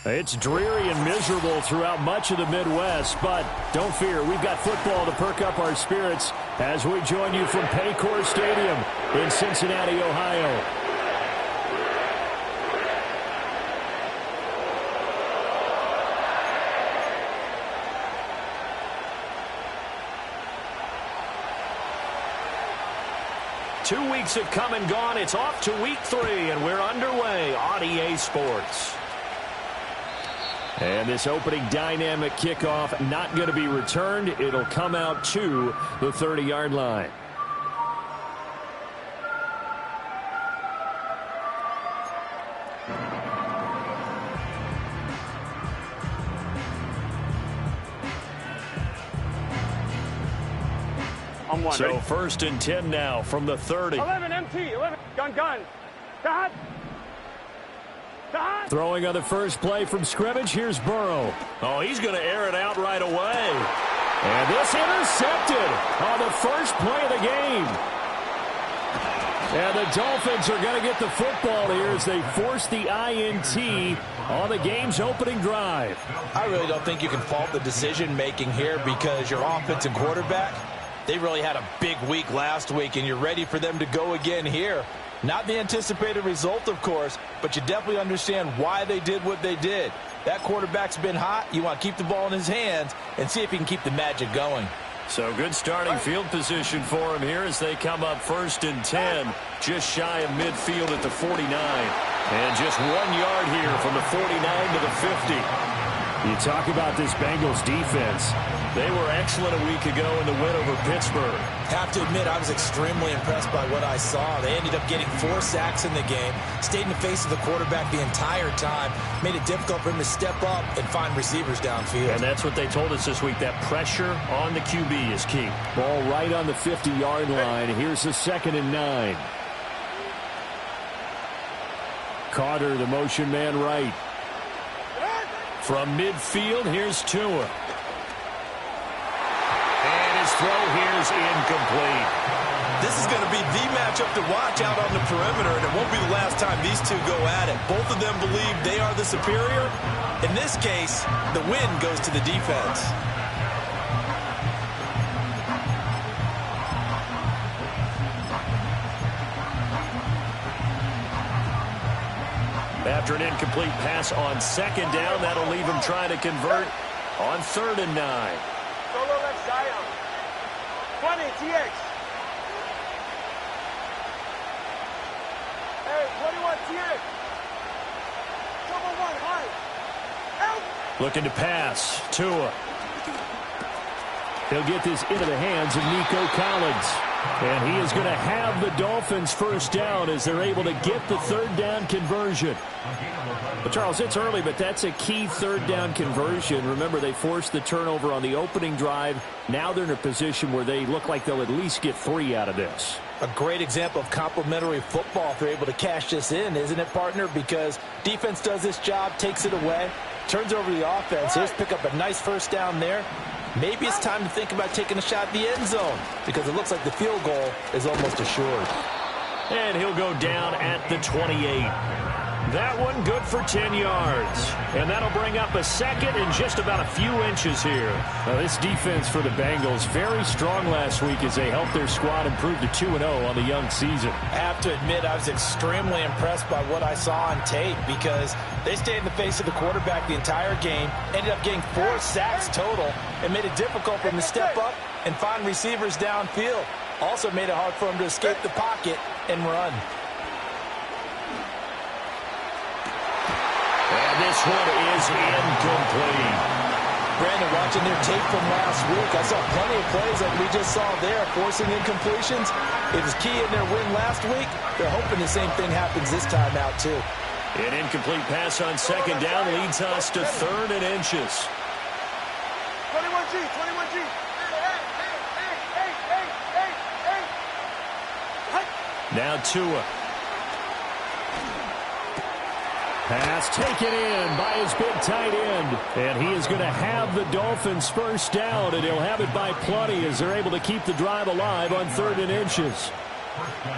It's dreary and miserable throughout much of the Midwest, but don't fear, we've got football to perk up our spirits as we join you from Paycor Stadium in Cincinnati, Ohio. Two weeks have come and gone. It's off to week 3, and we're underway on EA Sports. And this opening dynamic kickoff not going to be returned. It'll come out to the 30-yard line. So ready? 1st and 10 now from the 30. 11 MT, 11, gun. Dot. Throwing on the first play from scrimmage. Here's Burrow. Oh, he's going to air it out right away. And this intercepted on the first play of the game. And the Dolphins are going to get the football here as they force the INT on the game's opening drive. I really don't think you can fault the decision-making here because your offense and quarterback, they really had a big week last week, and you're ready for them to go again here. Not the anticipated result, of course, but you definitely understand why they did what they did. That quarterback's been hot. You want to keep the ball in his hands and see if he can keep the magic going. So good starting field position for him here as they come up 1st and 10, just shy of midfield at the 49. And just 1 yard here from the 49 to the 50. You talk about this Bengals defense. They were excellent a week ago in the win over Pittsburgh. Have to admit, I was extremely impressed by what I saw. They ended up getting 4 sacks in the game, stayed in the face of the quarterback the entire time, made it difficult for him to step up and find receivers downfield. And that's what they told us this week, that pressure on the QB is key. Ball right on the 50-yard line. Here's the 2nd and 9. Carter, the motion man right. From midfield, here's Tua. And his throw here is incomplete. This is going to be the matchup to watch out on the perimeter, and it won't be the last time these two go at it. Both of them believe they are the superior. In this case, the win goes to the defense. After an incomplete pass on 2nd down, that'll leave him trying to convert on 3rd and 9. Solo left Zion. 20, TX. Hey, 21, TX. Double 1, high. Help! Looking to pass. Tua. He'll get this into the hands of Nico Collins. And he is going to have the Dolphins first down as they're able to get the 3rd down conversion. But Charles, it's early, but that's a key 3rd down conversion. Remember, they forced the turnover on the opening drive. Now they're in a position where they look like they'll at least get 3 out of this. A great example of complementary football if they're able to cash this in, isn't it, partner? Because defense does this job, takes it away, turns over the offense. Here's pick up a nice first down there. Maybe it's time to think about taking a shot at the end zone because it looks like the field goal is almost assured. And he'll go down at the 28. That one good for 10 yards. And that'll bring up a 2nd and just about a few inches here. Now, this defense for the Bengals, very strong last week as they helped their squad improve to 2-0 on the young season. I have to admit, I was extremely impressed by what I saw on tape because they stayed in the face of the quarterback the entire game, ended up getting 4 sacks total, and made it difficult for him to step up and find receivers downfield. Also made it hard for him to escape the pocket and run. And this one is incomplete. Brandon, watching their tape from last week, I saw plenty of plays like we just saw there, forcing incompletions. It was key in their win last week. They're hoping the same thing happens this time out, too. An incomplete pass on 2nd down leads us to 3rd and inches. 21G, 21G. Now Tua. Pass taken in by his big tight end. And he is going to have the Dolphins first down, and he'll have it by plenty as they're able to keep the drive alive on 3rd and inches.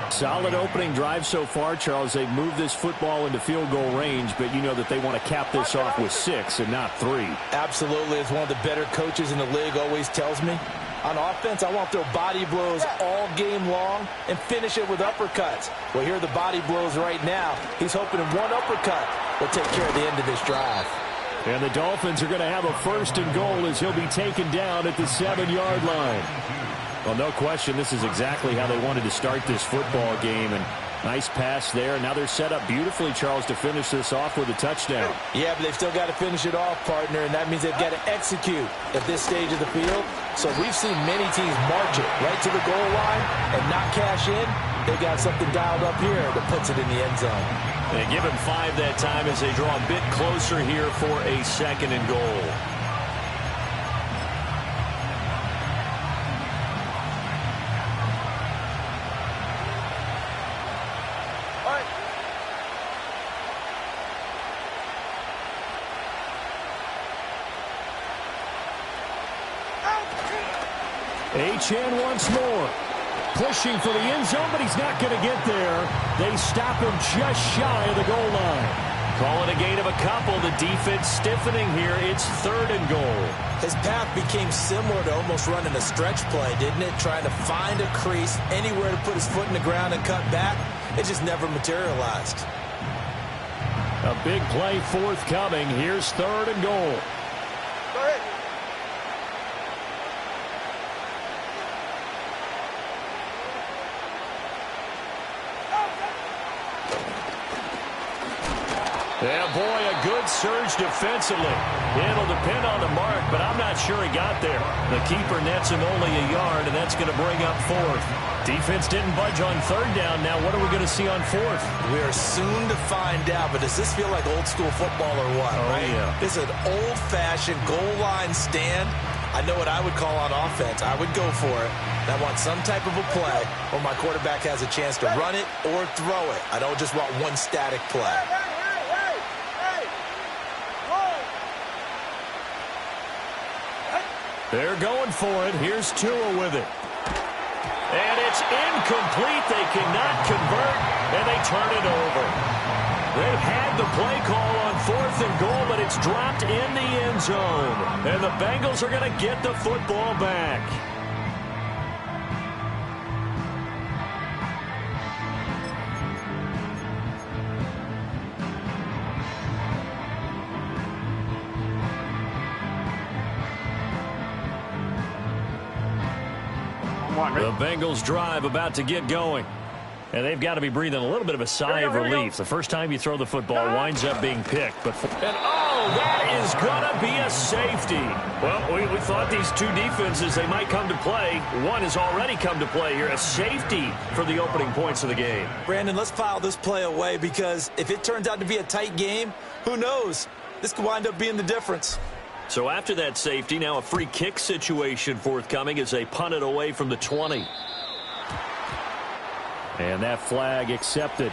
Solid opening drive so far, Charles. They've moved this football into field goal range, but you know that they want to cap this off with 6 and not 3. Absolutely. As one of the better coaches in the league always tells me, on offense, I want their body blows all game long and finish it with uppercuts. Well, here are the body blows right now. He's hoping in one uppercut will take care of the end of this drive. And the Dolphins are going to have a 1st and goal as he'll be taken down at the 7-yard line. Well, no question, this is exactly how they wanted to start this football game. And nice pass there. Now they're set up beautifully, Charles, to finish this off with a touchdown. Yeah, but they've still got to finish it off, partner, and that means they've got to execute at this stage of the field. So we've seen many teams march it right to the goal line and not cash in. They got something dialed up here that puts it in the end zone. They give him 5 that time as they draw a bit closer here for a 2nd and goal. Achane once more. Pushing for the end zone, but he's not going to get there. They stop him just shy of the goal line. Calling a gain of a couple. The defense stiffening here. It's 3rd and goal. His path became similar to almost running a stretch play, didn't it? Trying to find a crease, anywhere to put his foot in the ground and cut back. It just never materialized. A big play forthcoming. Here's 3rd and goal. Go ahead. Yeah, boy, a good surge defensively. It'll depend on the mark, but I'm not sure he got there. The keeper nets him only a yard, and that's going to bring up 4th. Defense didn't budge on 3rd down. Now what are we going to see on 4th? We are soon to find out, but does this feel like old school football or what? Oh, right? Yeah. This is an old-fashioned goal line stand. I know what I would call on offense. I would go for it. I want some type of a play where my quarterback has a chance to run it or throw it. I don't just want one static play. They're going for it. Here's Tua with it. And it's incomplete. They cannot convert, and they turn it over. They had the play call on 4th and goal, but it's dropped in the end zone. And the Bengals are going to get the football back. The Bengals drive about to get going. And they've got to be breathing a little bit of a sigh of relief. The first time you throw the football winds up being picked. That is going to be a safety. Well, we thought these two defenses, they might come to play. One has already come to play here. A safety for the opening points of the game. Brandon, let's file this play away because if it turns out to be a tight game, who knows? This could wind up being the difference. So after that safety, now a free kick situation forthcoming as they punt it away from the 20. And that flag accepted.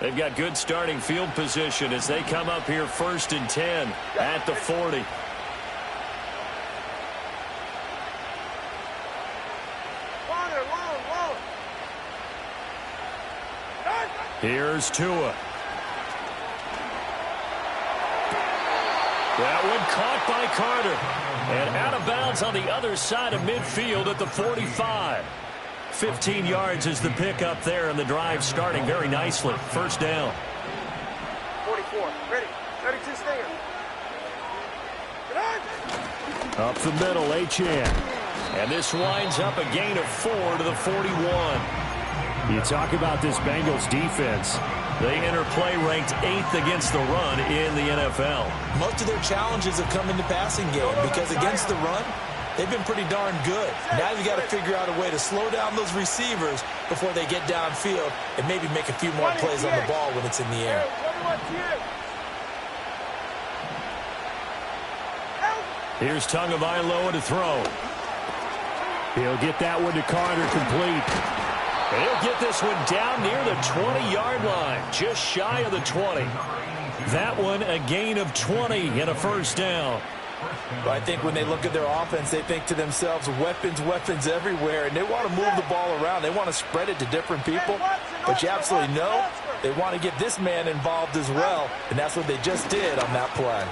They've got good starting field position as they come up here 1st and 10 at the 40. Here's Tua. That one caught by Carter. And out of bounds on the other side of midfield at the 45. 15 yards is the pickup there, and the drive starting very nicely. 1st down. 44. Ready. 32 stinger. Up the middle, Achane. And this winds up a gain of 4 to the 41. You talk about this Bengals defense. They enter play ranked 8th against the run in the NFL. Most of their challenges have come in the passing game because against the run, they've been pretty darn good. Now you've got to figure out a way to slow down those receivers before they get downfield and maybe make a few more plays on the ball when it's in the air. Here's Tagovailoa to throw. He'll get that one to Carter complete. He'll get this one down near the 20-yard line, just shy of the 20. That one a gain of 20 and a 1st down. But I think when they look at their offense, they think to themselves, weapons, weapons everywhere, and they want to move the ball around. They want to spread it to different people. But you absolutely know they want to get this man involved as well, and that's what they just did on that play.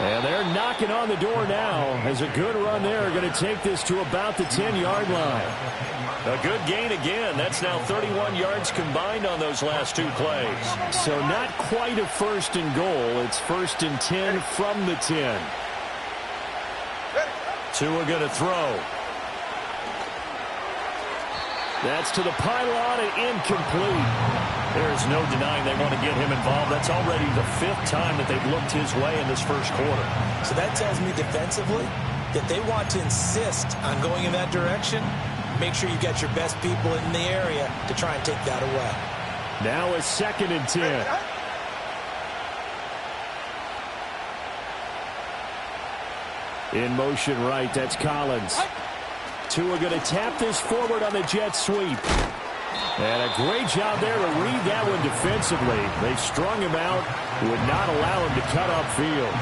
And they're knocking on the door now as a good run there. Going to take this to about the 10-yard line. A good gain again. That's now 31 yards combined on those last two plays. So not quite a first and goal. It's first and 10 from the 10. Tua going to throw. That's to the pylon and incomplete. There's no denying they want to get him involved. That's already the 5th time that they've looked his way in this first quarter. So that tells me defensively that they want to insist on going in that direction. Make sure you got your best people in the area to try and take that away. Now a 2nd and 10. In motion right, that's Collins. Tua going to tap this forward on the jet sweep. And a great job there to read that one defensively. They strung him out, would not allow him to cut upfield.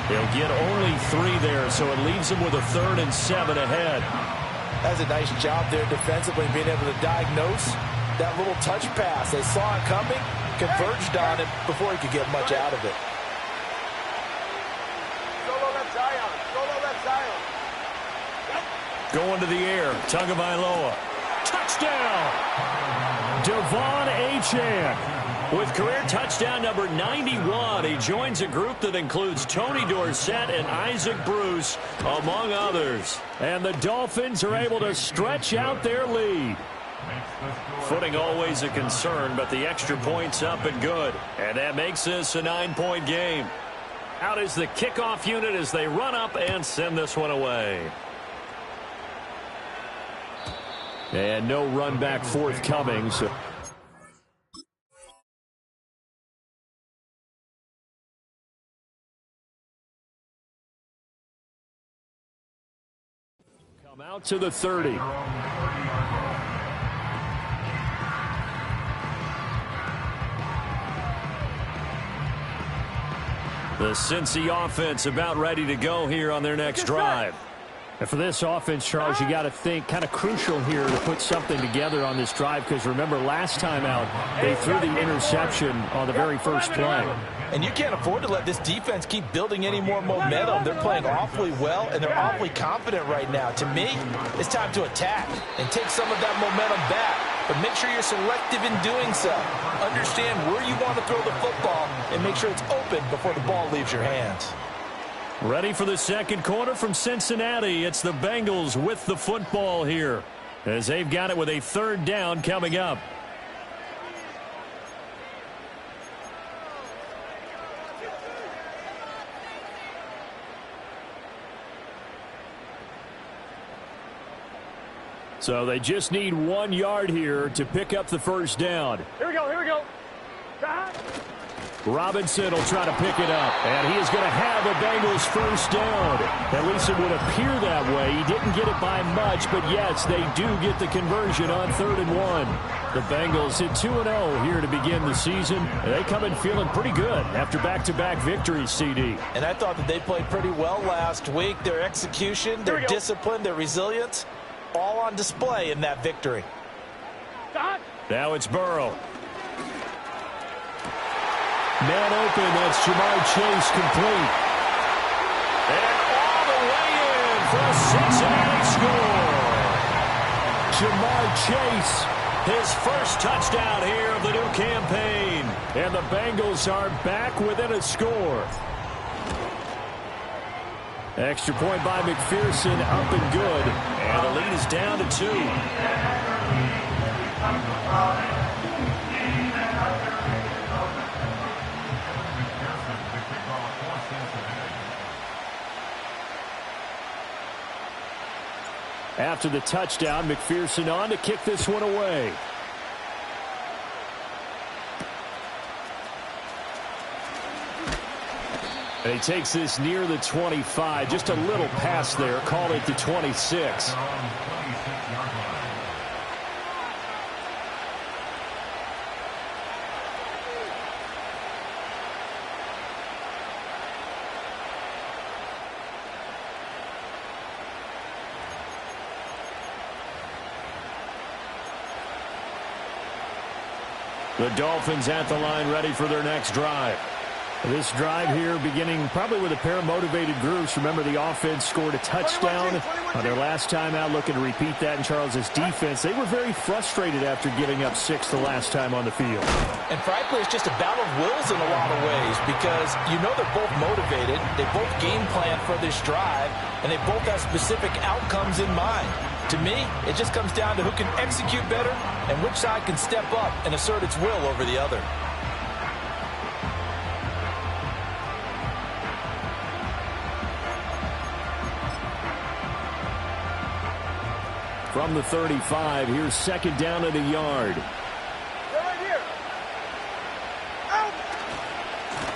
They'll get only 3 there, so it leaves them with a 3rd and 7 ahead. That's a nice job there defensively, being able to diagnose that little touch pass. They saw it coming, converged on it before he could get much out of it. Solo left Zion. Solo left Zion. Going to the air, Tagovailoa. Touchdown! Devon Achane with career touchdown number 91. He joins a group that includes Tony Dorsett and Isaac Bruce, among others. And the Dolphins are able to stretch out their lead. Footing always a concern, but the extra point's up and good. And that makes this a 9-point game. Out is the kickoff unit as they run up and send this one away. And no run back forthcoming. So come out to the 30. The Cincy offense about ready to go here on their next drive. And for this offense, Charles, you got to think kind of crucial here to put something together on this drive, because remember last time out they threw the interception on the very first play. And you can't afford to let this defense keep building any more momentum. They're playing awfully well, and they're awfully confident right now. To me, it's time to attack and take some of that momentum back. But make sure you're selective in doing so. Understand where you want to throw the football and make sure it's open before the ball leaves your hands. Ready for the second quarter from Cincinnati. It's the Bengals with the football here, as they've got it with a 3rd down coming up. So they just need 1 yard here to pick up the first down. Here we go. Here we go. Robinson will try to pick it up, and he is going to have a Bengals first down. At least it would appear that way. He didn't get it by much, but yes, they do get the conversion on 3rd and 1. The Bengals hit 2-0 here to begin the season, and they come in feeling pretty good after back-to-back victories, CD. And I thought that they played pretty well last week. Their execution, their discipline, their resilience, all on display in that victory. Now it's Burrow. Man open, that's Jamar Chase complete. And all the way in for a Cincinnati score. Jamar Chase, his first touchdown here of the new campaign. And the Bengals are back within a score. Extra point by McPherson, up and good. And the lead is down to 2. After the touchdown, McPherson on to kick this one away. And he takes this near the 25. Just a little pass there. Call it the 26. The Dolphins at the line, ready for their next drive. This drive here beginning probably with a pair of motivated groups. Remember, the offense scored a touchdown on their last time out, looking to repeat that in Charles's defense. They were very frustrated after giving up 6 the last time on the field. And frankly, it's just a battle of wills in a lot of ways because you know they're both motivated. They both game plan for this drive, and they both have specific outcomes in mind. To me, it just comes down to who can execute better and which side can step up and assert its will over the other. From the 35, here's second down at a yard. Right here. Out.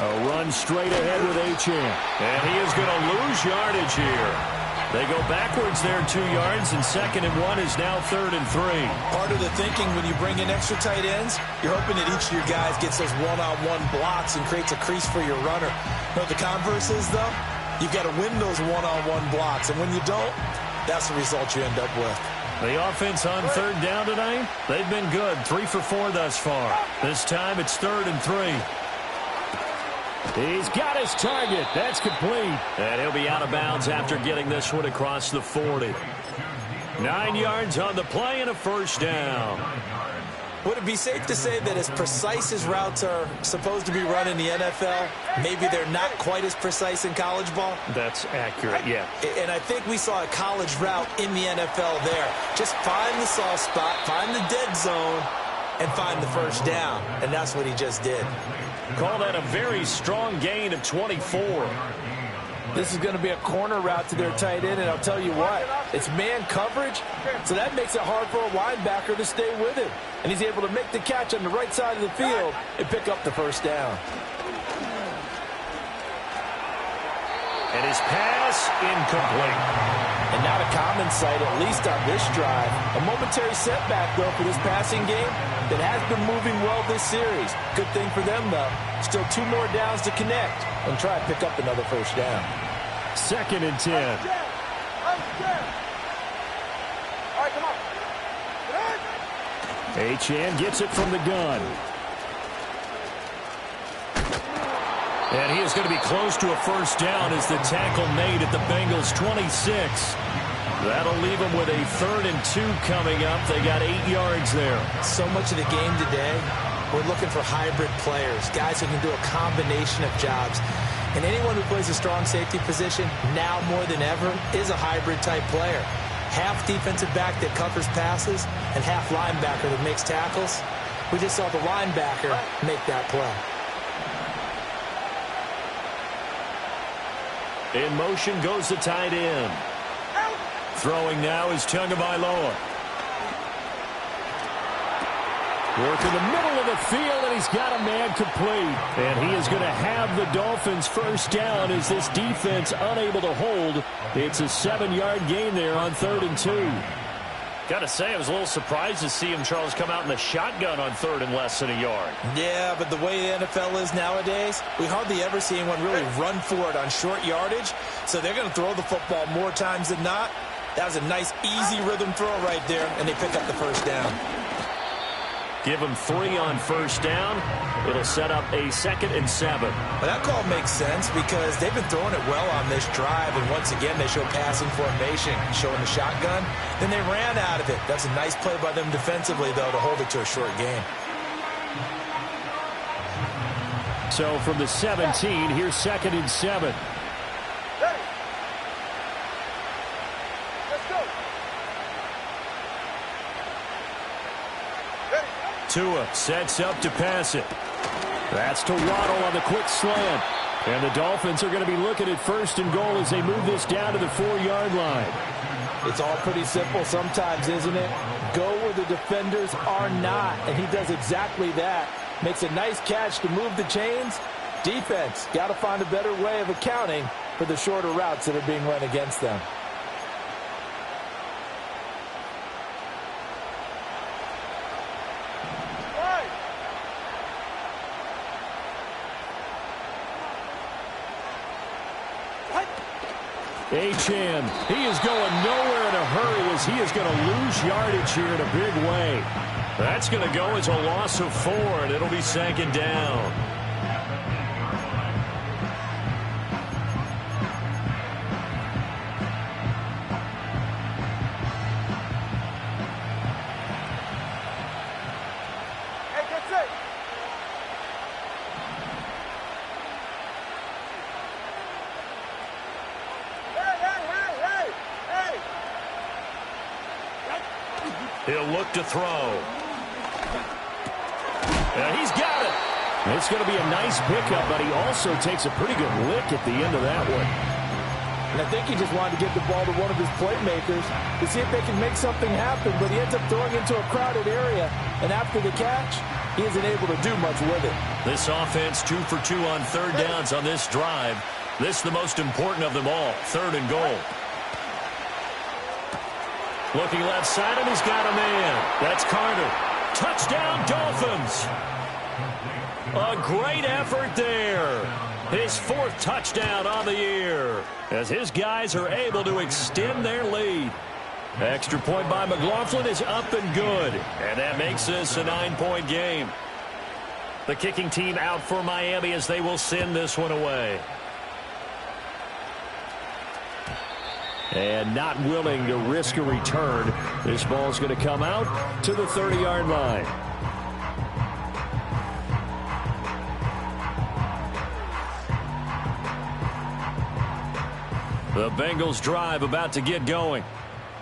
A run straight ahead with Achane. And he is going to lose yardage here. They go backwards there 2 yards, and 2nd and 1 is now 3rd and 3. Part of the thinking when you bring in extra tight ends, you're hoping that each of your guys gets those one-on-one blocks and creates a crease for your runner. You know what the converse is, though? You've got to win those one-on-one blocks, and when you don't, that's the result you end up with. The offense on 3rd down tonight, they've been good. 3 for 4 thus far. This time it's 3rd and 3. He's got his target. That's complete. And he'll be out of bounds after getting this one across the 40. 9 yards on the play and a first down. Would it be safe to say that as precise as routes are supposed to be run in the NFL, maybe they're not quite as precise in college ball? That's accurate, yeah. And I think we saw a college route in the NFL there. Just find the soft spot, find the dead zone, and find the first down. And that's what he just did. Call that a very strong gain of 24. This is going to be a corner route to their tight end, and I'll tell you what, it's man coverage, so that makes it hard for a linebacker to stay with it. And he's able to make the catch on the right side of the field and pick up the first down. And his pass incomplete. And not a common sight, at least on this drive. A momentary setback, though, for this passing game that has been moving well this series. Good thing for them, though. Still 2 more downs to connect and try to pick up another first down. 2nd and 10. All right, come on. Achane gets it from the gun. And he is going to be close to a first down as the tackle made at the Bengals 26. That'll leave them with a 3rd and 2 coming up. They got 8 yards there. So much of the game today, we're looking for hybrid players, guys who can do a combination of jobs. And anyone who plays a strong safety position, now more than ever, is a hybrid-type player. Half defensive back that covers passes and half linebacker that makes tackles. We just saw the linebacker make that play. In motion goes the tight end. Throwing now is Tagovailoa. Work in the middle of the field, and he's got a man complete. And he is going to have the Dolphins first down as this defense unable to hold. It's a 7-yard gain there on 3rd and 2. Got to say, I was a little surprised to see him, Charles, come out in the shotgun on 3rd and less than a yard. Yeah, but the way the NFL is nowadays, we hardly ever see anyone really run for it on short yardage. So they're going to throw the football more times than not. That was a nice, easy rhythm throw right there, and they pick up the first down. Give them 3 on first down. It'll set up a 2nd and 7. Well, that call makes sense because they've been throwing it well on this drive, and once again, they show passing formation, showing the shotgun. Then they ran out of it. That's a nice play by them defensively, though, to hold it to a short gain. So from the 17, here's 2nd and 7. Tua sets up to pass it. That's to Waddle on the quick slant. And the Dolphins are going to be looking at 1st and goal as they move this down to the 4-yard line. It's all pretty simple sometimes, isn't it? Go where the defenders are not, and he does exactly that. Makes a nice catch to move the chains. Defense, got to find a better way of accounting for the shorter routes that are being run against them. Achane, he is going nowhere in a hurry as he is going to lose yardage here in a big way. That's going to go as a loss of 4, and it'll be 2nd down. Hey, get set. Hey. He'll look to throw. And he's got it. It's going to be a nice pickup, but he also takes a pretty good lick at the end of that one. And I think he just wanted to get the ball to one of his playmakers to see if they can make something happen, but he ends up throwing into a crowded area, and after the catch, he isn't able to do much with it. This offense 2 for 2 on 3rd downs on this drive. This is the most important of them all, 3rd and goal. Looking left side, and he's got a man. That's Carter. Touchdown, Dolphins. A great effort there. His 4th touchdown on the year as his guys are able to extend their lead. Extra point by McLaughlin is up and good, and that makes this a 9-point game. The kicking team out for Miami as they will send this one away. And not willing to risk a return, this ball's going to come out to the 30-yard line. The Bengals drive about to get going.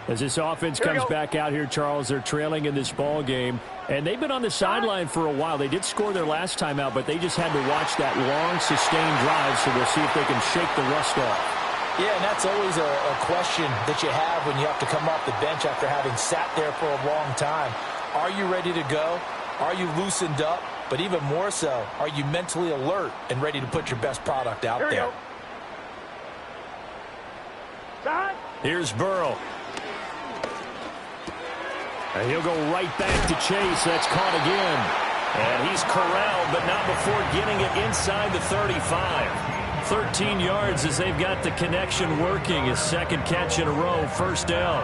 As this offense comes back out here, Charles, they're trailing in this ball game. And they've been on the sideline for a while. They did score their last time out, but they just had to watch that long, sustained drive, so we'll see if they can shake the rust off. Yeah, and that's always a question that you have when you have to come off the bench after having sat there for a long time. Are you ready to go? Are you loosened up? But even more so, are you mentally alert and ready to put your best product out there? Here's Burrow. And he'll go right back to Chase. That's caught again. And he's corralled, but not before getting it inside the 35. 13 yards as they've got the connection working. His 2nd catch in a row, 1st down.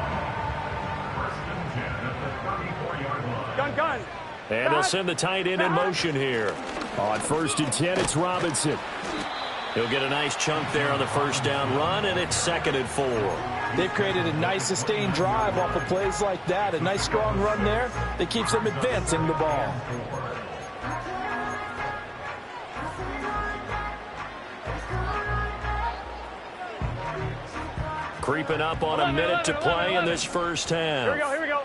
Gun. And they'll send the tight end in motion here. On 1st and 10, it's Robinson. He'll get a nice chunk there on the 1st down run, and it's 2nd and 4. They've created a nice sustained drive off of plays like that. A nice strong run there that keeps them advancing the ball. Creeping up on a minute to play in this first half. Here we go.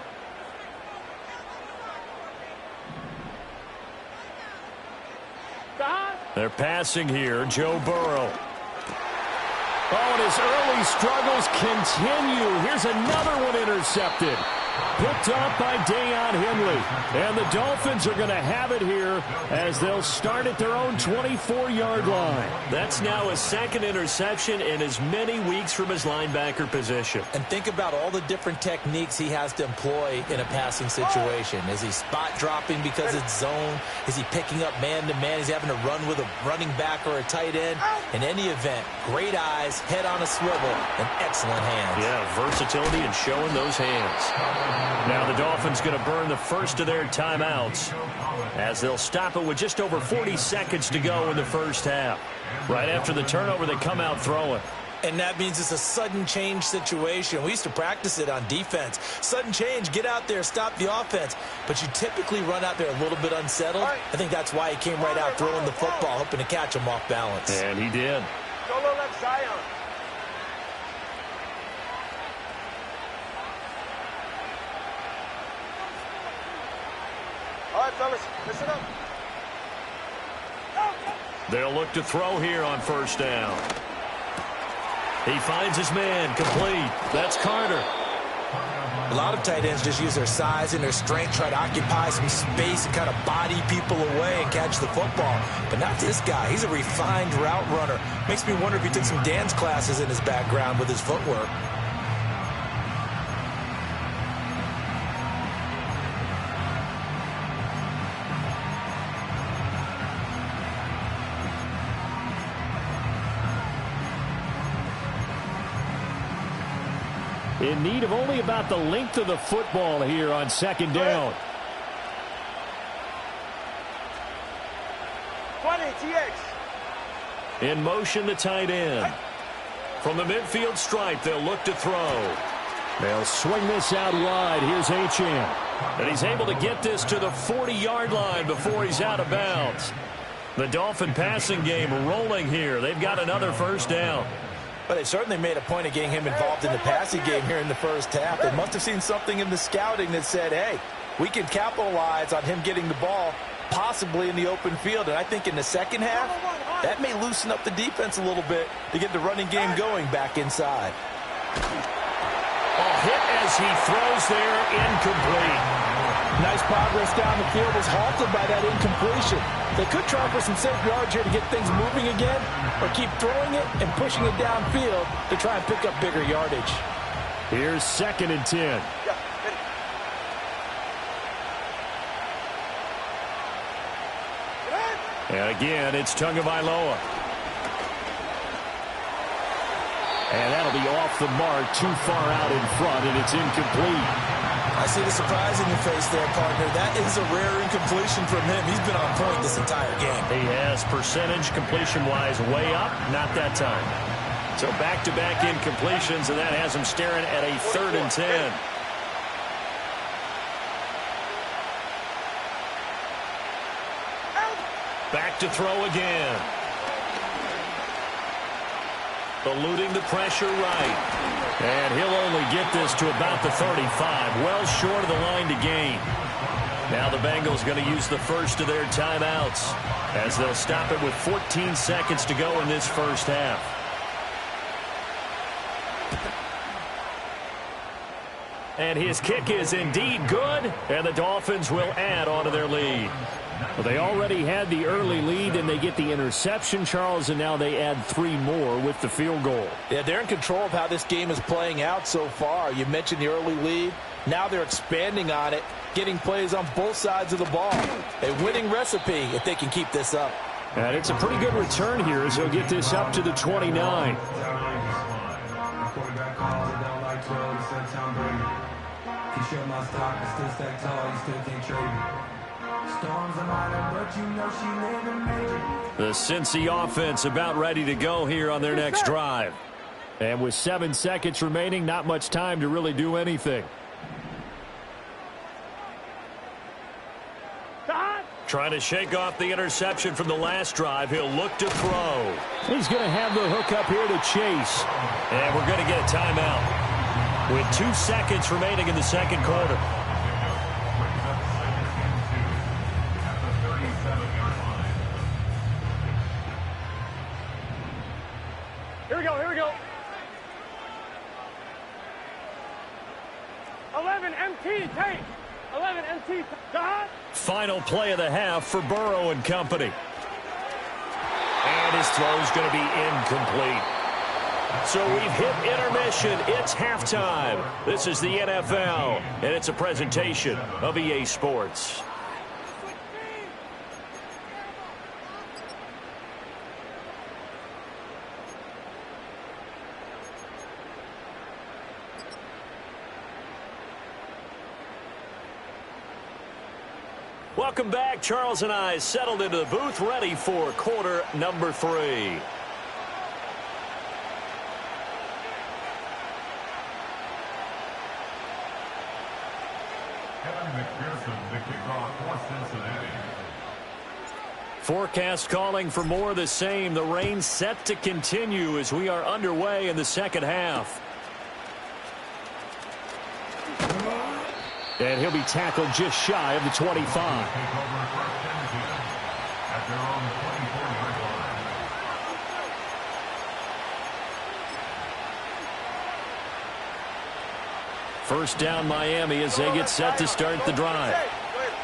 They're passing here. Joe Burrow. Oh, and his early struggles continue. Here's another one intercepted. Picked off by Deion Henley. And the Dolphins are going to have it here as they'll start at their own 24-yard line. That's now his 2nd interception in as many weeks from his linebacker position. And think about all the different techniques he has to employ in a passing situation. Is he spot dropping because it's zone? Is he picking up man-to-man? Is he having to run with a running back or a tight end? In any event, great eyes, head on a swivel, and excellent hands. Yeah, versatility and showing those hands. Now the Dolphins going to burn the first of their timeouts as they'll stop it with just over 40 seconds to go in the first half. Right after the turnover, they come out throwing. And that means it's a sudden change situation. We used to practice it on defense. Sudden change, get out there, stop the offense. But you typically run out there a little bit unsettled. I think that's why he came right out throwing the football, hoping to catch him off balance. And he did. Solo left Zion. All right, fellas, listen up. They'll look to throw here on 1st down. He finds his man, complete. That's Carter. A lot of tight ends just use their size and their strength, try to occupy some space and kind of body people away and catch the football. But not this guy. He's a refined route runner. Makes me wonder if he took some dance classes in his background with his footwork. In need of only about the length of the football here on 2nd down. ATH. In motion, the tight end. From the midfield stripe, they'll look to throw. They'll swing this out wide. Here's Achane. And he's able to get this to the 40-yard line before he's out of bounds. The Dolphin passing game rolling here. They've got another first down. But they certainly made a point of getting him involved in the passing game here in the first half. They must have seen something in the scouting that said, hey, we can capitalize on him getting the ball possibly in the open field. And I think in the second half, that may loosen up the defense a little bit to get the running game going back inside. A hit as he throws there, incomplete. Nice progress down the field was halted by that incompletion. They could try for some safe yards here to get things moving again, or keep throwing it and pushing it downfield to try and pick up bigger yardage. Here's 2nd and 10. And again, it's Tagovailoa. And that'll be off the mark, too far out in front, and it's incomplete. I see the surprise in your face there, partner. That is a rare incompletion from him. He's been on point this entire game. He has percentage completion-wise way up, not that time. So back-to-back incompletions, and that has him staring at a 3rd and 10. Back to throw again. Eluding the pressure right. And he'll only get this to about the 35. Well short of the line to gain. Now the Bengals going to use the first of their timeouts as they'll stop it with 14 seconds to go in this first half. And his kick is indeed good, and the Dolphins will add on to their lead. Well, they already had the early lead, and they get the interception, Charles, and now they add 3 more with the field goal. Yeah, they're in control of how this game is playing out so far. You mentioned the early lead. Now they're expanding on it, getting plays on both sides of the ball. A winning recipe if they can keep this up. And it's a pretty good return here as he'll get this up to the 29. The Cincy offense about ready to go here on their next drive. And with 7 seconds remaining, not much time to really do anything. Trying to shake off the interception from the last drive. He'll look to throw. He's going to have the hook up here to Chase. And we're going to get a timeout with 2 seconds remaining in the second quarter. Here we go. 11 MT, take. 11 MT, Final play of the half for Burrow and company. And his throw's going to be incomplete. So we've hit intermission. It's halftime. This is the NFL, and it's a presentation of EA Sports. Welcome back. Charles and I settled into the booth, ready for quarter number 3. Forecast calling for more of the same. The rain set to continue as we are underway in the second half. And he'll be tackled just shy of the 25. First down Miami as they get set to start the drive.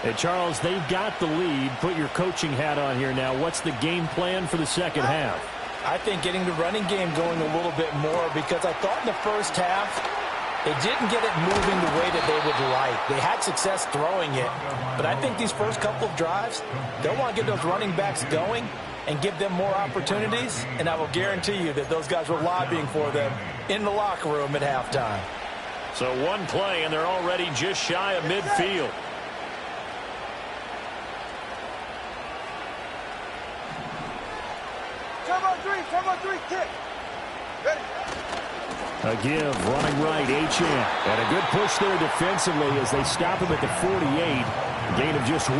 Hey, Charles, they've got the lead. Put your coaching hat on here now. What's the game plan for the second half? I think getting the running game going a little bit more, because I thought in the first half they didn't get it moving the way that they would like. They had success throwing it, but I think these first couple of drives, they'll want to get those running backs going and give them more opportunities, and I will guarantee you that those guys were lobbying for them in the locker room at halftime. So one play, and they're already just shy of midfield. 7-on-3, kick. Ready. A give, running right, Achane. And a good push there defensively as they stop him at the 48. A gain of just 1.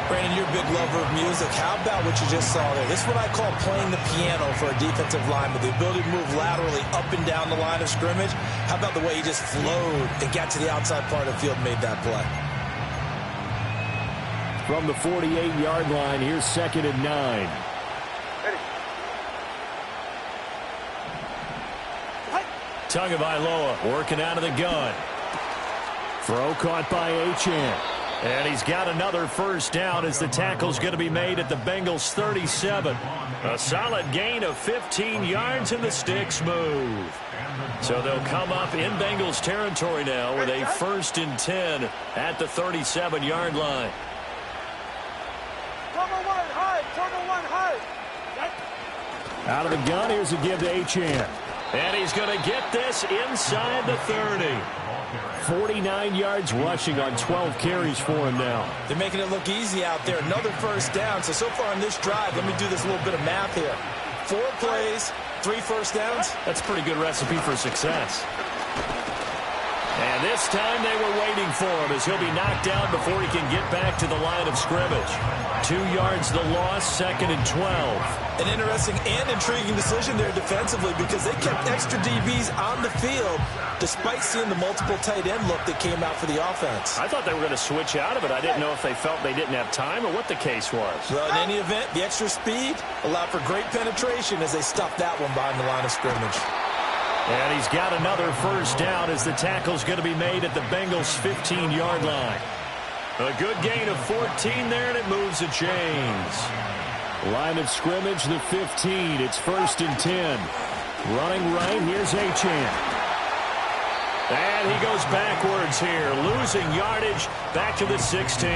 Brandon, you're a big lover of music. How about what you just saw there? This is what I call playing the piano for a defensive lineman. The ability to move laterally up and down the line of scrimmage. How about the way he just flowed and got to the outside part of the field and made that play? From the 48-yard line, here's 2nd and 9. Ready. Tagovailoa working out of the gun. Throw caught by Achane. And he's got another first down as the tackle's going to be made at the Bengals 37. A solid gain of 15 yards and the sticks move. So they'll come up in Bengals territory now with a 1st and 10 at the 37-yard line. Turn one high. Out of the gun, here's a give to Achane. And he's going to get this inside the 30. 49 yards rushing on 12 carries for him now. They're making it look easy out there. Another first down. So far on this drive, let me do this little bit of math here. 4 plays, 3 first downs. That's a pretty good recipe for success. And this time they were waiting for him as he'll be knocked down before he can get back to the line of scrimmage. 2 yards the loss, 2nd and 12. An interesting and intriguing decision there defensively because they kept extra DBs on the field despite seeing the multiple tight end look that came out for the offense. I thought they were going to switch out of it. I didn't know if they felt they didn't have time or what the case was. Well, in any event, the extra speed allowed for great penetration as they stuffed that one behind the line of scrimmage. And he's got another first down as the tackle's going to be made at the Bengals' 15-yard line. A good gain of 14 there, and it moves the chains. Line of scrimmage, the 15. It's 1st and 10. Running right, here's Achane. And he goes backwards here, losing yardage back to the 16.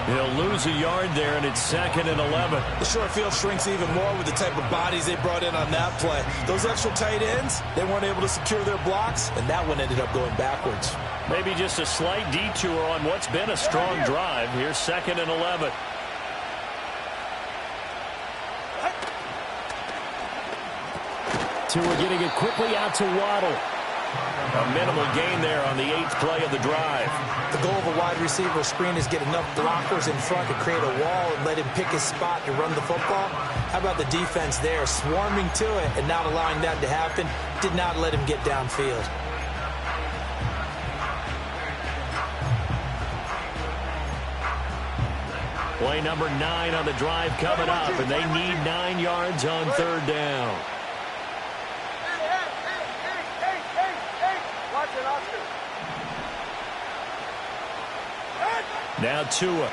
He'll lose a yard there, and it's 2nd and 11. The short field shrinks even more with the type of bodies they brought in on that play. Those extra tight ends, they weren't able to secure their blocks, and that one ended up going backwards. Maybe just a slight detour on what's been a strong drive. Here's 2nd and 11. Tua getting it quickly out to Waddle. A minimal gain there on the 8th play of the drive. The goal of a wide receiver screen is get enough blockers in front to create a wall and let him pick his spot to run the football. How about the defense there, swarming to it and not allowing that to happen? Did not let him get downfield. Play number 9 on the drive coming up, and they need 9 yards on 3rd down. Now Tua.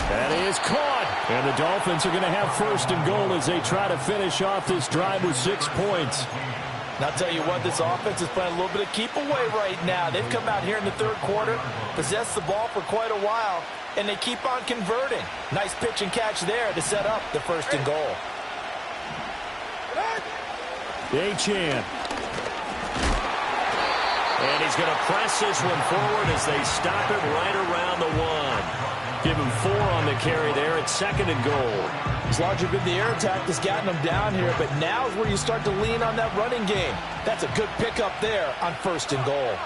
That is caught. And the Dolphins are going to have 1st and goal as they try to finish off this drive with 6 points. And I'll tell you what, this offense is playing a little bit of keep away right now. They've come out here in the 3rd quarter, possessed the ball for quite a while, and they keep on converting. Nice pitch and catch there to set up the 1st and goal. Achane. And he's going to press this one forward as they stop it right around the 1. Give him 4 on the carry there at 2nd and goal. It's largely been the air attack that's gotten them down here, but now is where you start to lean on that running game. That's a good pickup there on 1st and goal.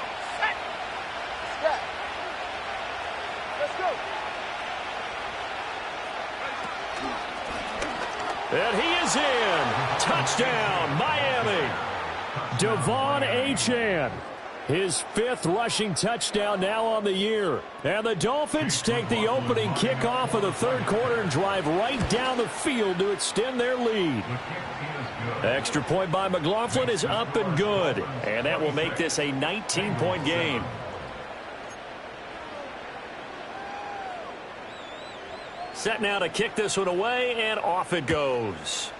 Let's go. And he is in. Touchdown, Miami. Devon Achane. His 5th rushing touchdown now on the year. And the Dolphins take the opening kickoff of the 3rd quarter and drive right down the field to extend their lead. Extra point by McLaughlin is up and good. And that will make this a 19-point game. Set now to kick this one away, and off it goes.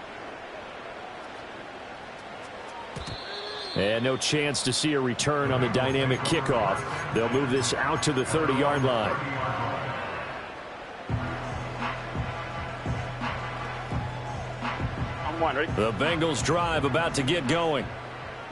And no chance to see a return on the dynamic kickoff. They'll move this out to the 30-yard line. I'm one, ready? The Bengals drive about to get going.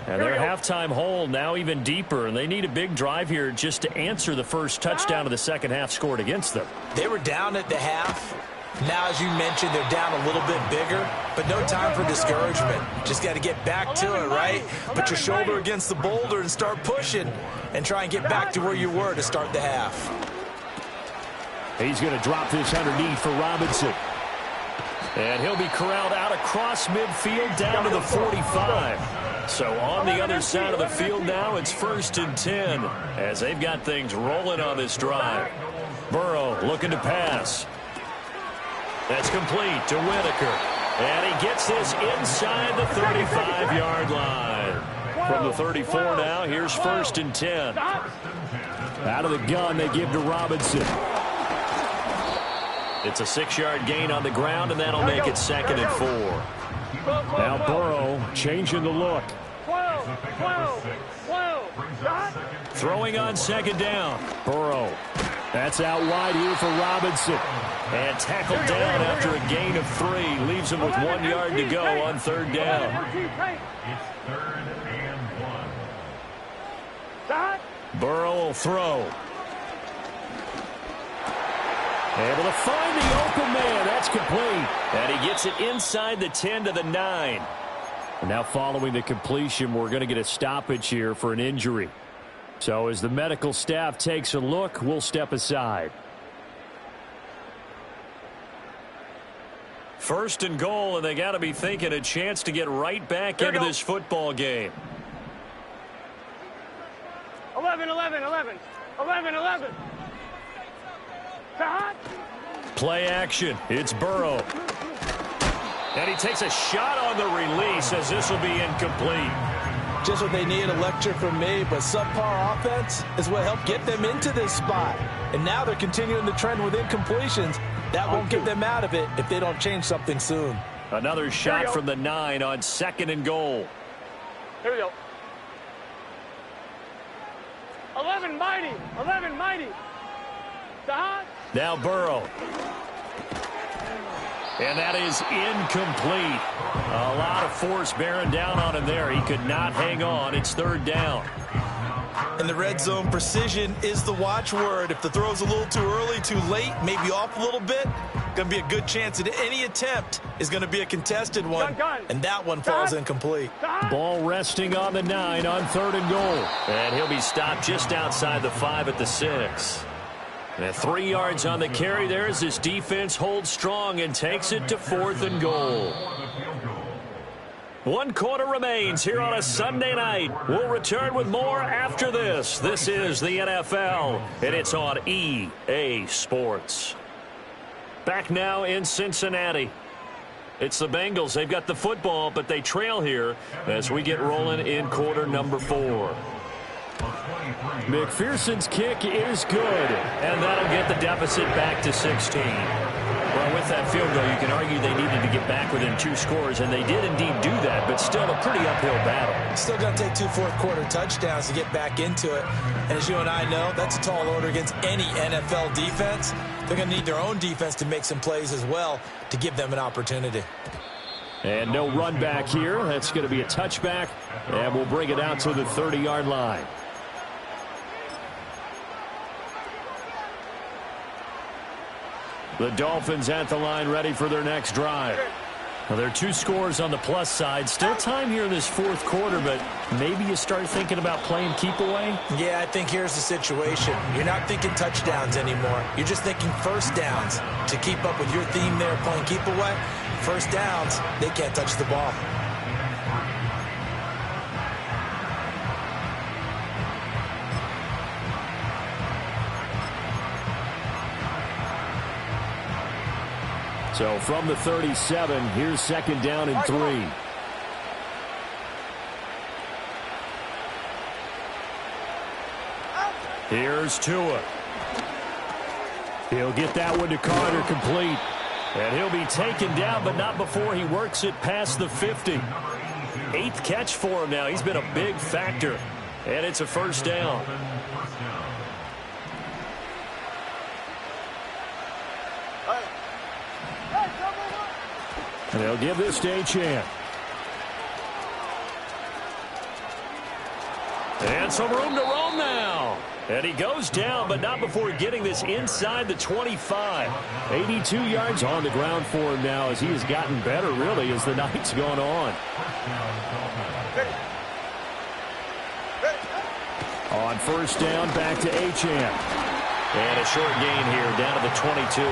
And their halftime hole now even deeper, and they need a big drive here just to answer the first touchdown of the second half scored against them. They were down at the half. Now, as you mentioned, they're down a little bit bigger, but no time for discouragement. Just got to get back to it, right? Put your shoulder against the boulder and start pushing and try and get back to where you were to start the half. He's going to drop this underneath for Robinson. And he'll be corralled out across midfield down to the 45. So on the other side of the field now, it's 1st and 10 as they've got things rolling on this drive. Burrow looking to pass. That's complete to Whitaker. And he gets this inside the 35-yard line. From the 34 now, here's 1st and 10. Out of the gun, they give to Robinson. It's a 6-yard gain on the ground, and that'll make it 2nd and 4. Now Burrow changing the look. Throwing on 2nd down. Burrow. That's out wide here for Robinson. And tackled down after a gain of 3. Leaves him with 1 yard to go on 3rd down. Burrow will throw. Able to find the open man. That's complete. And he gets it inside the 10 to the 9. And now following the completion, we're going to get a stoppage here for an injury. So as the medical staff takes a look, we'll step aside. 1st and goal, and they got to be thinking a chance to get right back into this football game. 11, 11, 11. 11, 11. Play action. It's Burrow. And he takes a shot on the release as this will be incomplete. Just what they need, a lecture from me, but subpar offense is what helped get them into this spot. And now they're continuing the trend with incompletions. That won't get them out of it if they don't change something soon. Another shot from the 9 on 2nd and goal. Here we go. 11, mighty. 11, mighty. Now Burrow. And that is incomplete. A lot of force bearing down on him there. He could not hang on. It's 3rd down. In the red zone, precision is the watchword. If the throw's a little too early, too late, maybe off a little bit, going to be a good chance that any attempt is going to be a contested one. And that one falls incomplete. Ball resting on the 9 on 3rd and goal. And he'll be stopped just outside the 5 at the 6. And 3 yards on the carry there as this defense holds strong and takes it to 4th and goal. 1 quarter remains here on a Sunday night. We'll return with more after this. This is the NFL, and it's on EA Sports. Back now in Cincinnati. It's the Bengals. They've got the football, but they trail here as we get rolling in quarter number 4. McPherson's kick is good, and that'll get the deficit back to 16. Well, with that field goal, you can argue they needed to get back within 2 scores, and they did indeed do that, but still a pretty uphill battle. Still going to take 2 fourth-quarter touchdowns to get back into it. And as you and I know, that's a tall order against any NFL defense. They're going to need their own defense to make some plays as well to give them an opportunity. And no run back here. That's going to be a touchback, and we'll bring it out to the 30-yard line. The Dolphins at the line ready for their next drive. Well, there are 2 scores on the plus side. Still time here in this 4th quarter, but maybe you start thinking about playing keep away? Yeah, I think here's the situation. You're not thinking touchdowns anymore. You're just thinking first downs. To keep up with your theme there, playing keep away, first downs, they can't touch the ball. So from the 37, here's 2nd down and 3. Here's Tua. He'll get that one to Carter complete. And he'll be taken down, but not before he works it past the 50. 8th catch for him now. He's been a big factor. And it's a 1st down. And they'll give this to Achane. And some room to roam now. And he goes down, but not before getting this inside the 25. 82 yards on the ground for him now as he has gotten better, really, as the night's gone on. On first down, back to Achane. And a short gain here, down to the 22.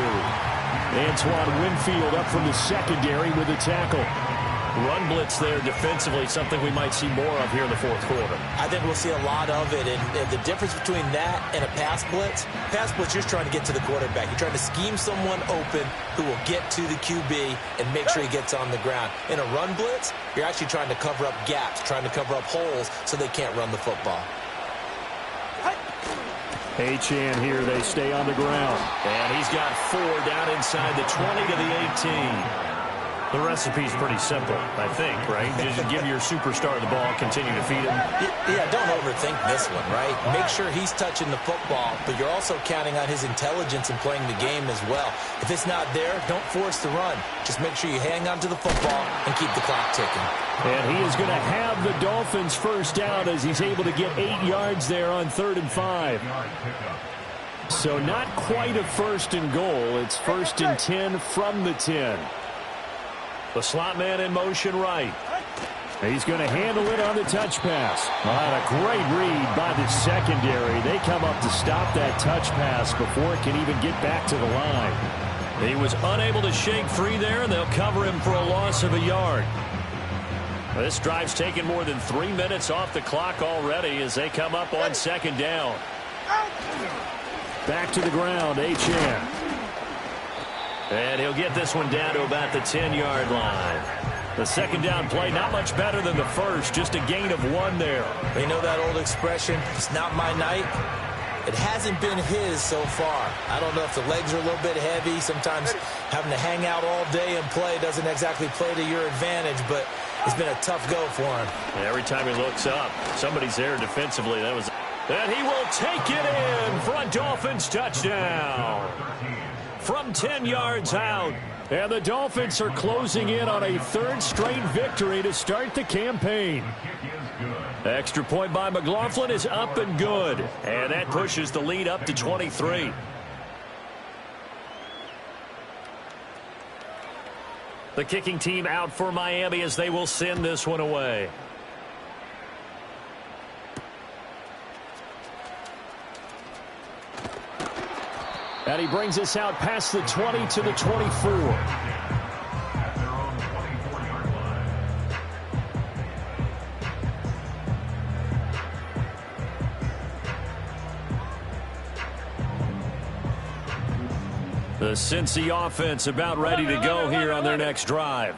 Antoine Winfield up from the secondary with a tackle. Run blitz there defensively, something we might see more of here in the fourth quarter. I think we'll see a lot of it, and the difference between that and a pass blitz, you're just trying to get to the quarterback. You're trying to scheme someone open who will get to the QB and make sure he gets on the ground. In a run blitz, you're actually trying to cover up gaps, trying to cover up holes so they can't run the football. Achane here, they stay on the ground. And he's got 4 down inside the 20 to the 18. The recipe's pretty simple, I think, right? Just give your superstar the ball, continue to feed him. Yeah, don't overthink this one, right? Make sure he's touching the football, but you're also counting on his intelligence in playing the game as well. If it's not there, don't force the run. Just make sure you hang on to the football and keep the clock ticking. And he is going to have the Dolphins first down as he's able to get 8 yards there on 3rd and 5. So not quite a 1st and goal. It's 1st and 10 from the 10. The slot man in motion right. He's going to handle it on the touch pass. And a great read by the secondary. They come up to stop that touch pass before it can even get back to the line. He was unable to shake free there, and they'll cover him for a loss of a yard. This drive's taken more than 3 minutes off the clock already as they come up on 2nd down. Back to the ground, Achane. And he'll get this one down to about the 10-yard line. The 2nd down play, not much better than the first, just a gain of 1 there. You know that old expression, it's not my night? It hasn't been his so far. I don't know if the legs are a little bit heavy. Sometimes having to hang out all day and play doesn't exactly play to your advantage, but it's been a tough go for him. Every time he looks up, somebody's there defensively. And he will take it in for a Dolphins touchdown. From 10 yards out. And the Dolphins are closing in on a 3rd straight victory to start the campaign. Extra point by McLaughlin is up and good. And that pushes the lead up to 23. The kicking team out for Miami as they will send this one away. And he brings us out past the 20 to the 24. The Cincy offense about ready to go here on their next drive.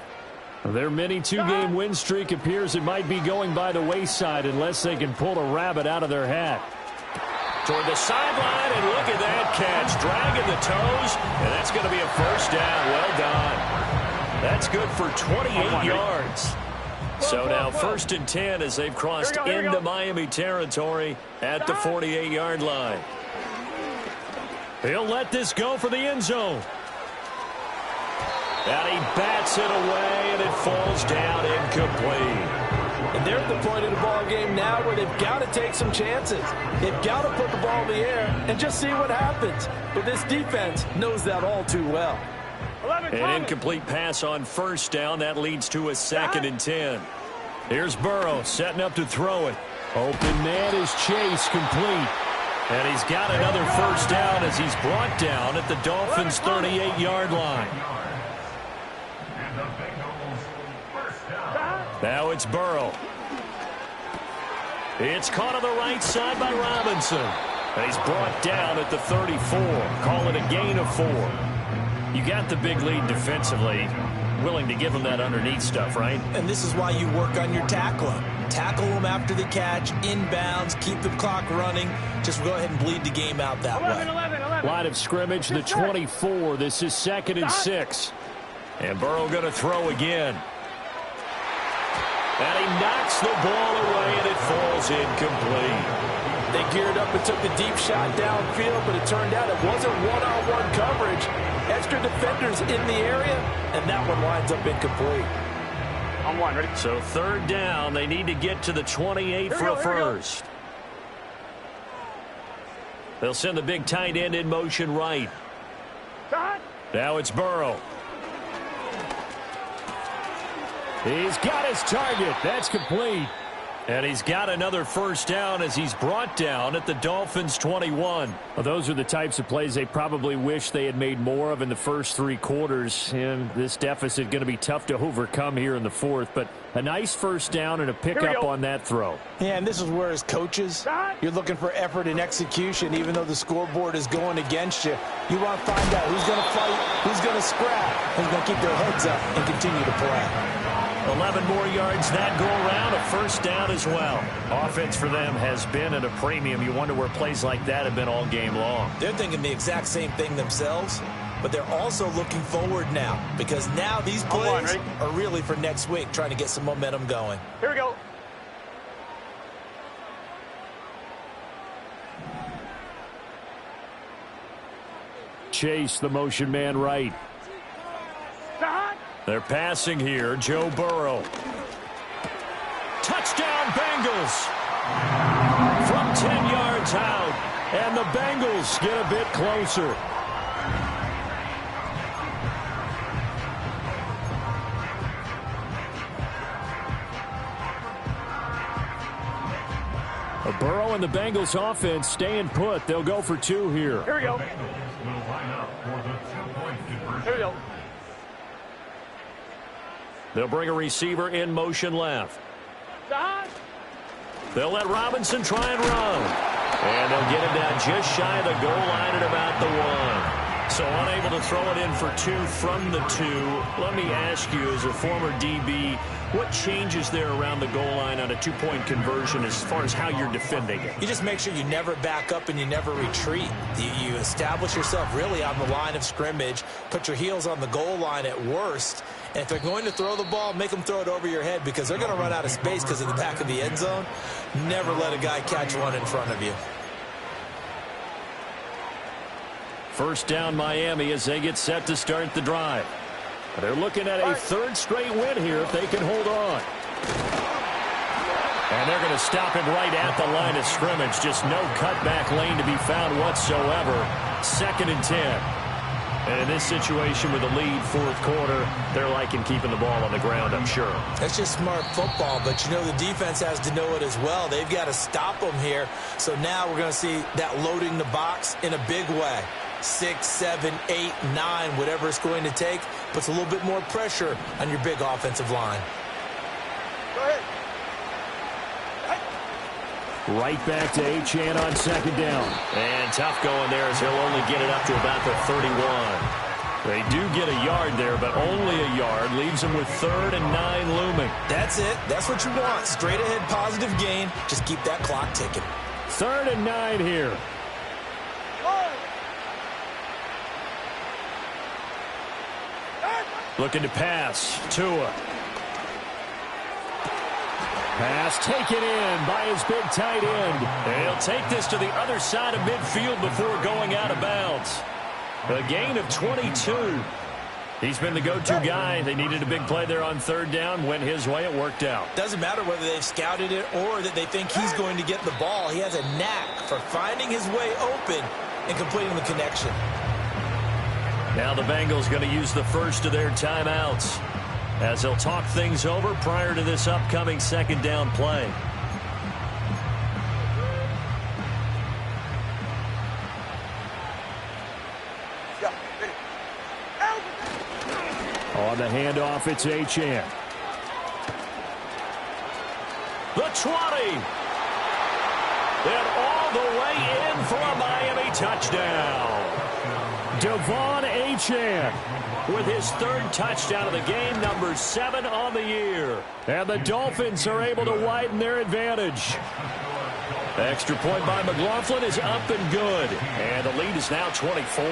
Their mini 2-game win streak appears it might be going by the wayside unless they can pull a rabbit out of their hat. Toward the sideline, and look at that catch. Dragging the toes, and that's going to be a first down. Well done. That's good for 28 yards. So now 1st and 10 as they've crossed into Miami territory at the 48-yard line. He'll let this go for the end zone. And he bats it away, and it falls down incomplete. And they're at the point of the ball game now where they've got to take some chances. They've got to put the ball in the air and just see what happens. But this defense knows that all too well. An incomplete pass on first down. That leads to a 2nd and 10. Here's Burrow setting up to throw it. Open man is Chase, complete. And he's got another first down as he's brought down at the Dolphins' 38-yard line. Now it's Burrow. It's caught on the right side by Robinson. And he's brought down at the 34. Call it a gain of 4. You got the big lead defensively. Willing to give him that underneath stuff, right? And this is why you work on your tackling. Tackle them after the catch, inbounds, keep the clock running. Just go ahead and bleed the game out that way. Line of scrimmage, the 24. This is 2nd and 6. And Burrow going to throw again. And he knocks the ball away, and it falls incomplete. They geared up and took the deep shot downfield, but it turned out it wasn't one-on-one coverage. Extra defenders in the area, and that one winds up incomplete. On 1, ready? So 3rd down, they need to get to the 28 for a first. They'll send the big tight end in motion right. Now it's Burrow. He's got his target. That's complete. And he's got another first down as he's brought down at the Dolphins' 21. Well, those are the types of plays they probably wish they had made more of in the first 3 quarters. And this deficit going to be tough to overcome here in the fourth. But a nice first down and a pickup on that throw. Yeah, and this is where as coaches, you're looking for effort and execution. Even though the scoreboard is going against you, you want to find out who's going to fight, who's going to scrap, who's going to keep their heads up and continue to play. 11 more yards that go around, a first down as well. Offense for them has been at a premium. You wonder where plays like that have been all game long. They're thinking the exact same thing themselves, but they're also looking forward now because now these plays are really for next week, trying to get some momentum going. Here we go. Chase, the motion man right. They're passing here. Joe Burrow. Touchdown, Bengals. From 10 yards out. And the Bengals get a bit closer. Burrow and the Bengals offense staying put. They'll go for 2 here. Here we go. Here we go. They'll bring a receiver in motion left. They'll let Robinson try and run. And they'll get him down just shy of the goal line at about the 1. So unable to throw it in for 2 from the 2. Let me ask you, as a former DB, what changes there around the goal line on a 2-point conversion as far as how you're defending it? You just make sure you never back up and you never retreat. You establish yourself really on the line of scrimmage, put your heels on the goal line at worst, and if they're going to throw the ball, make them throw it over your head because they're going to run out of space because of the back of the end zone. Never let a guy catch one in front of you. First down Miami as they get set to start the drive. They're looking at a 3rd straight win here if they can hold on. And they're going to stop him right at the line of scrimmage. Just no cutback lane to be found whatsoever. 2nd and 10. And in this situation with a lead 4th quarter, they're liking keeping the ball on the ground, I'm sure. That's just smart football, but you know the defense has to know it as well. They've got to stop them here. So now we're going to see that loading the box in a big way. 6, 7, 8, 9, whatever it's going to take, puts a little bit more pressure on your big offensive line. Go ahead. Right back to Achane on 2nd down. And tough going there as he'll only get it up to about the 31. They do get a yard there, but only a yard. Leaves them with 3rd and 9 looming. That's it. That's what you want. Straight ahead positive gain. Just keep that clock ticking. 3rd and 9 here. Looking to pass. Tua. Pass taken in by his big tight end. And he'll take this to the other side of midfield before going out of bounds. A gain of 22. He's been the go-to guy. They needed a big play there on 3rd down. Went his way. It worked out. Doesn't matter whether they've scouted it or that they think he's going to get the ball. He has a knack for finding his way open and completing the connection. Now the Bengals going to use the first of their timeouts as they'll talk things over prior to this upcoming 2nd down play. On the handoff, it's Achane. The 20. And all the way in for a Miami touchdown. Devon Achane with his 3rd touchdown of the game, number 7 on the year. And the Dolphins are able to widen their advantage. Extra point by McLaughlin is up and good. And the lead is now 24.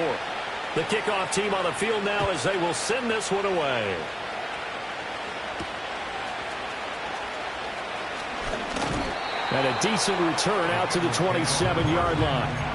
The kickoff team on the field now as they will send this one away. And a decent return out to the 27-yard line.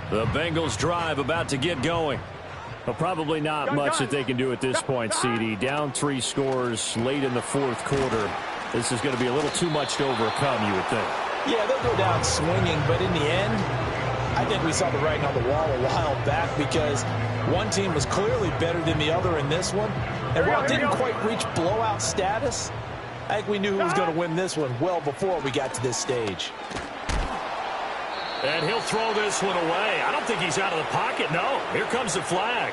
The Bengals drive about to get going. But probably not much that they can do at this point, CD. Down 3 scores late in the fourth quarter. This is going to be a little too much to overcome, you would think. Yeah, they'll go down swinging, but in the end, I think we saw the writing on the wall a while back because one team was clearly better than the other in this one. And while it didn't quite reach blowout status, I think we knew who was going to win this one well before we got to this stage. And he'll throw this one away. I don't think he's out of the pocket. No, here comes the flag.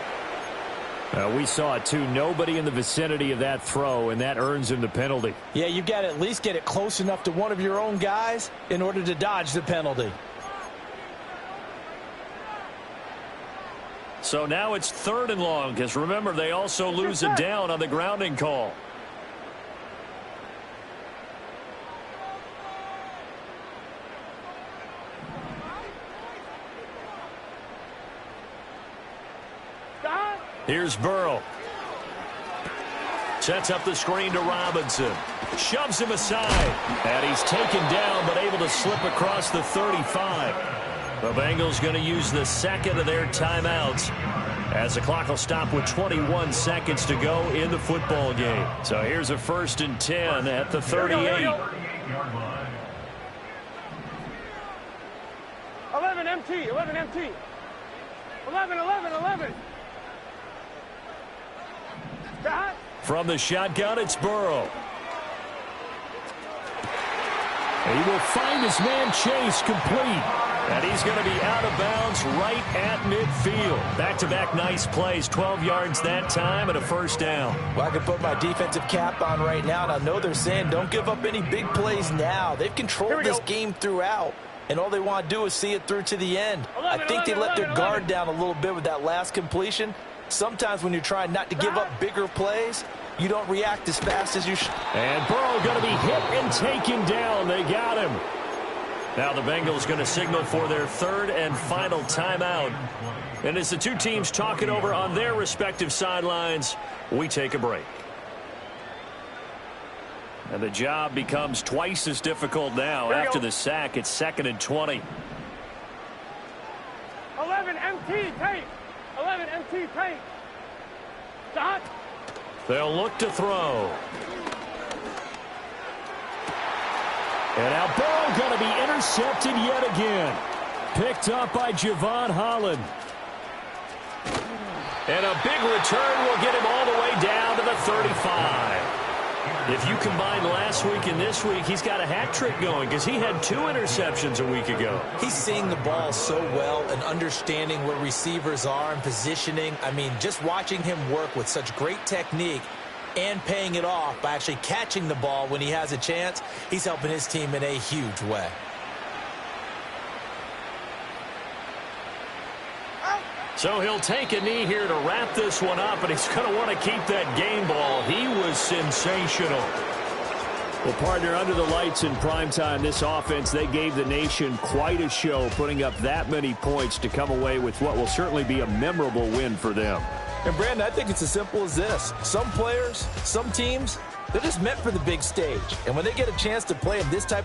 We saw it too. Nobody in the vicinity of that throw, and that earns him the penalty. Yeah, you've got to at least get it close enough to one of your own guys in order to dodge the penalty. So now it's 3rd and long, because remember, they also lose a down on the grounding call. Here's Burrow. Sets up the screen to Robinson. Shoves him aside. And he's taken down, but able to slip across the 35. The Bengals going to use the second of their timeouts as the clock will stop with 21 seconds to go in the football game. So here's a 1st and 10 at the 38. 11 MT, 11 MT. 11. From the shotgun, it's Burrow. He will find his man Chase complete. And he's going to be out of bounds right at midfield. Back-to-back nice plays, 12 yards that time and a 1st down. Well, I can put my defensive cap on right now, and I know they're saying don't give up any big plays now. They've controlled this game throughout, and all they want to do is see it through to the end. I think they let their guard down a little bit with that last completion. Sometimes when you're trying not to give up bigger plays, you don't react as fast as you should. And Burrow going to be hit and taken down. They got him. Now the Bengals going to signal for their 3rd and final timeout. And as the two teams talk it over on their respective sidelines, we take a break. And the job becomes twice as difficult now after the sack. It's 2nd and 20. 11 MT tape. 11 MT tape. Stop. They'll look to throw. And now Burrow going to be intercepted yet again. Picked up by Javon Holland. And a big return will get him all the way down to the 35. If you combine last week and this week, he's got a hat trick going because he had 2 interceptions a week ago. He's seeing the ball so well and understanding where receivers are and positioning. I mean, just watching him work with such great technique and paying it off by actually catching the ball when he has a chance, he's helping his team in a huge way. So he'll take a knee here to wrap this one up, and he's going to want to keep that game ball. He was sensational. Well, partner, under the lights in primetime, this offense, they gave the nation quite a show, putting up that many points to come away with what will certainly be a memorable win for them. And, Brandon, I think it's as simple as this. Some players, some teams, they're just meant for the big stage. And when they get a chance to play in this type of